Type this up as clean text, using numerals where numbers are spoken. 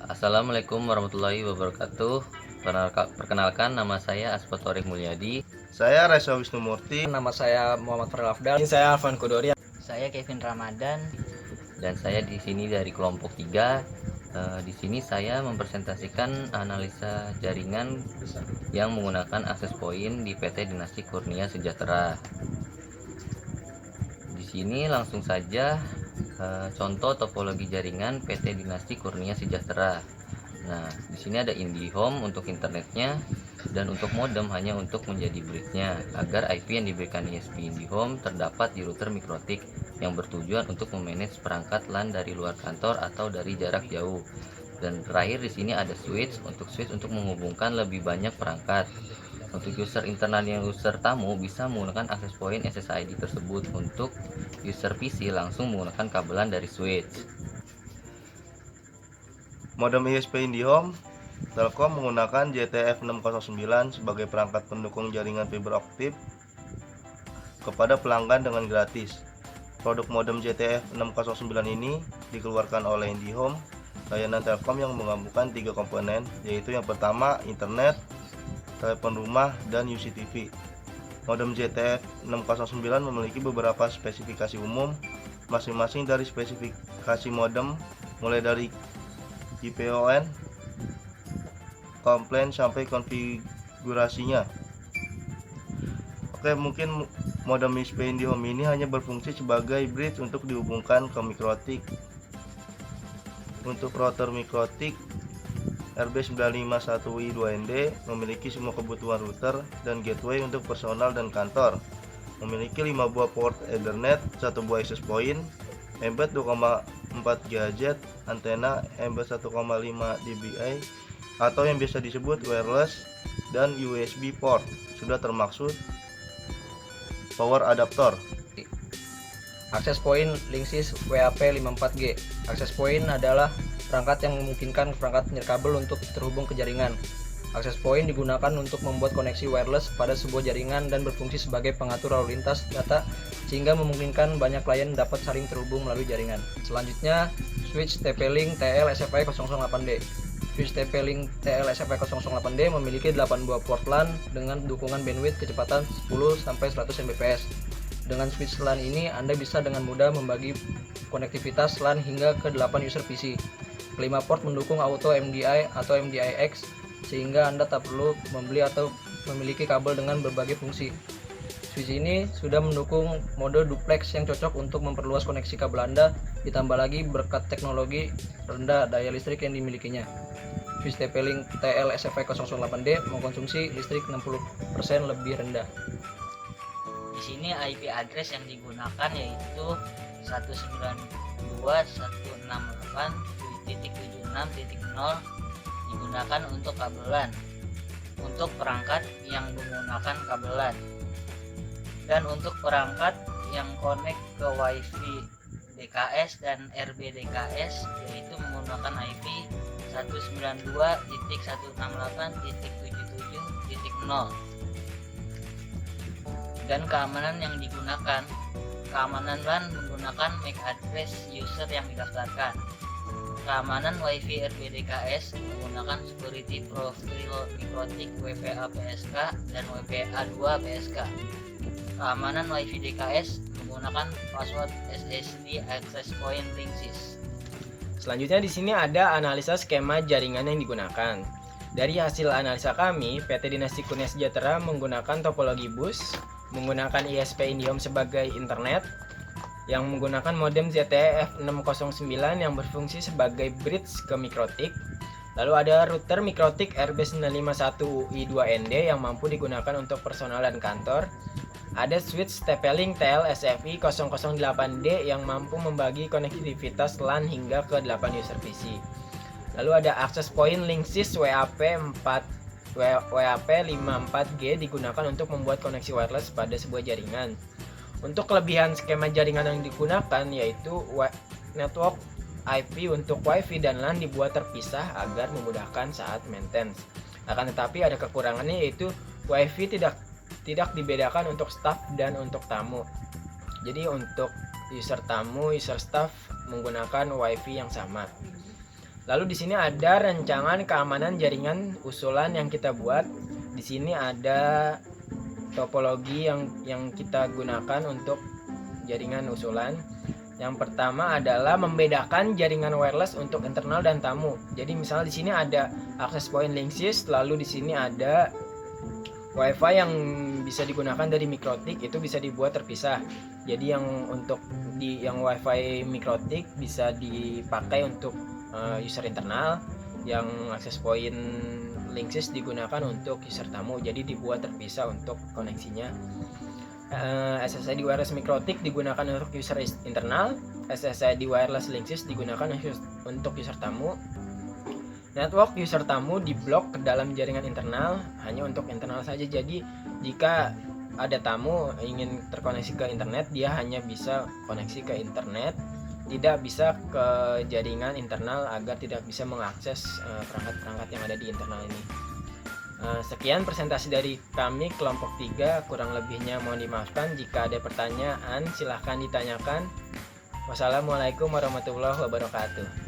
Assalamualaikum warahmatullahi wabarakatuh. Perkenalkan, nama saya Aspatori Mulyadi. Saya Reza Wisnumurti. Nama saya Muhammad Farel Afdal. Saya Alvan Kudori. Saya Kevin Ramadan. Dan saya di sini dari kelompok 3. Di sini saya mempresentasikan analisa jaringan yang menggunakan akses point di PT Dinasti Kurnia Sejahtera. Di sini langsung saja contoh topologi jaringan PT Dinasti Kurnia Sejahtera. Nah, di sini ada IndiHome untuk internetnya, dan untuk modem hanya untuk menjadi bridge-nya agar IP yang diberikan ISP IndiHome terdapat di router mikrotik yang bertujuan untuk memanage perangkat LAN dari luar kantor atau dari jarak jauh. Dan terakhir di sini ada switch untuk menghubungkan lebih banyak perangkat. Untuk user internal yang user tamu bisa menggunakan access point SSID tersebut. Untuk user PC langsung menggunakan kabelan dari switch. Modem ISP IndiHome Telkom menggunakan JTF609 sebagai perangkat pendukung jaringan fiber optik kepada pelanggan dengan gratis. Produk modem JTF609 ini dikeluarkan oleh IndiHome, layanan Telkom yang menggabungkan 3 komponen, yaitu yang pertama internet, telepon rumah, dan UCTV. Modem JTF609 memiliki beberapa spesifikasi umum, masing-masing dari spesifikasi modem mulai dari IPON, komplain sampai konfigurasinya. Oke, mungkin modem ISP IndiHome ini hanya berfungsi sebagai bridge untuk dihubungkan ke mikrotik. Untuk router mikrotik RB951i2ND memiliki semua kebutuhan router dan gateway untuk personal dan kantor. Memiliki 5 buah port Ethernet, 1 buah access point, embed 2,4 GHz, antena embed 1,5 dBi atau yang biasa disebut wireless, dan USB port. Sudah termaksud power adapter. Access point Linksys WAP54G. Access point adalah perangkat yang memungkinkan perangkat nirkabel untuk terhubung ke jaringan. Access point digunakan untuk membuat koneksi wireless pada sebuah jaringan dan berfungsi sebagai pengatur lalu lintas data sehingga memungkinkan banyak klien dapat saling terhubung melalui jaringan. Selanjutnya, switch TP-Link TL-SFI 008D. Switch TP-Link TL-SFI 008D memiliki 8 buah port LAN dengan dukungan bandwidth kecepatan 10-100 Mbps. Dengan switch LAN ini, Anda bisa dengan mudah membagi konektivitas LAN hingga ke 8 user PC. Kelima port mendukung auto MDI atau MDIX, sehingga Anda tak perlu membeli atau memiliki kabel dengan berbagai fungsi. Switch ini sudah mendukung mode duplex yang cocok untuk memperluas koneksi kabel Anda, ditambah lagi berkat teknologi rendah daya listrik yang dimilikinya. Switch TP-Link TL-SFI 008D mengkonsumsi listrik 60% lebih rendah. Di sini IP address yang digunakan yaitu 192.168.76.0 digunakan untuk kabelan, untuk perangkat yang menggunakan kabelan, dan untuk perangkat yang connect ke WiFi DKS dan RBDKS yaitu menggunakan IP 192.168.77.0. Dan keamanan yang digunakan, keamanan LAN menggunakan MAC address user yang didaftarkan. Keamanan WiFi RBDKS menggunakan security profile mikrotik WPA PSK dan WPA 2 PSK. Keamanan WiFi DKS menggunakan password SSD access point Linksys. Selanjutnya di sini ada analisa skema jaringan yang digunakan. Dari hasil analisa kami, PT Dinasti Kurnia Sejahtera menggunakan topologi bus, menggunakan ISP IndiHome sebagai internet, yang menggunakan modem ZTF609 yang berfungsi sebagai bridge ke mikrotik. Lalu ada router mikrotik RB951i2ND yang mampu digunakan untuk personal dan kantor. Ada switch TP-Link TL-SFI 008D yang mampu membagi konektivitas LAN hingga ke 8 user PC. Lalu ada access point Linksys WAP54G digunakan untuk membuat koneksi wireless pada sebuah jaringan. Untuk kelebihan skema jaringan yang digunakan yaitu network IP untuk WiFi dan LAN dibuat terpisah agar memudahkan saat maintenance. Akan tetapi ada kekurangannya yaitu WiFi tidak dibedakan untuk staff dan untuk tamu. Jadi untuk user tamu, user staff menggunakan WiFi yang sama. Lalu di sini ada rancangan keamanan jaringan usulan yang kita buat. Di sini ada topologi yang kita gunakan untuk jaringan usulan. Yang pertama adalah membedakan jaringan wireless untuk internal dan tamu. Jadi misalnya di sini ada access point linksys, lalu di sini ada WiFi yang bisa digunakan dari MikroTik, itu bisa dibuat terpisah. Jadi yang untuk yang WiFi MikroTik bisa dipakai untuk user internal, yang access point linksys digunakan untuk user tamu. Jadi dibuat terpisah untuk koneksinya. SSID wireless MikroTik digunakan untuk user internal, SSID wireless linksys digunakan untuk user tamu. Network user tamu diblok ke dalam jaringan internal hanya untuk internal saja. Jadi jika ada tamu ingin terkoneksi ke internet, dia hanya bisa koneksi ke internet, tidak bisa ke jaringan internal agar tidak bisa mengakses perangkat-perangkat yang ada di internal ini. Sekian presentasi dari kami kelompok 3, kurang lebihnya mohon dimaafkan. Jika ada pertanyaan silahkan ditanyakan. Wassalamualaikum warahmatullahi wabarakatuh.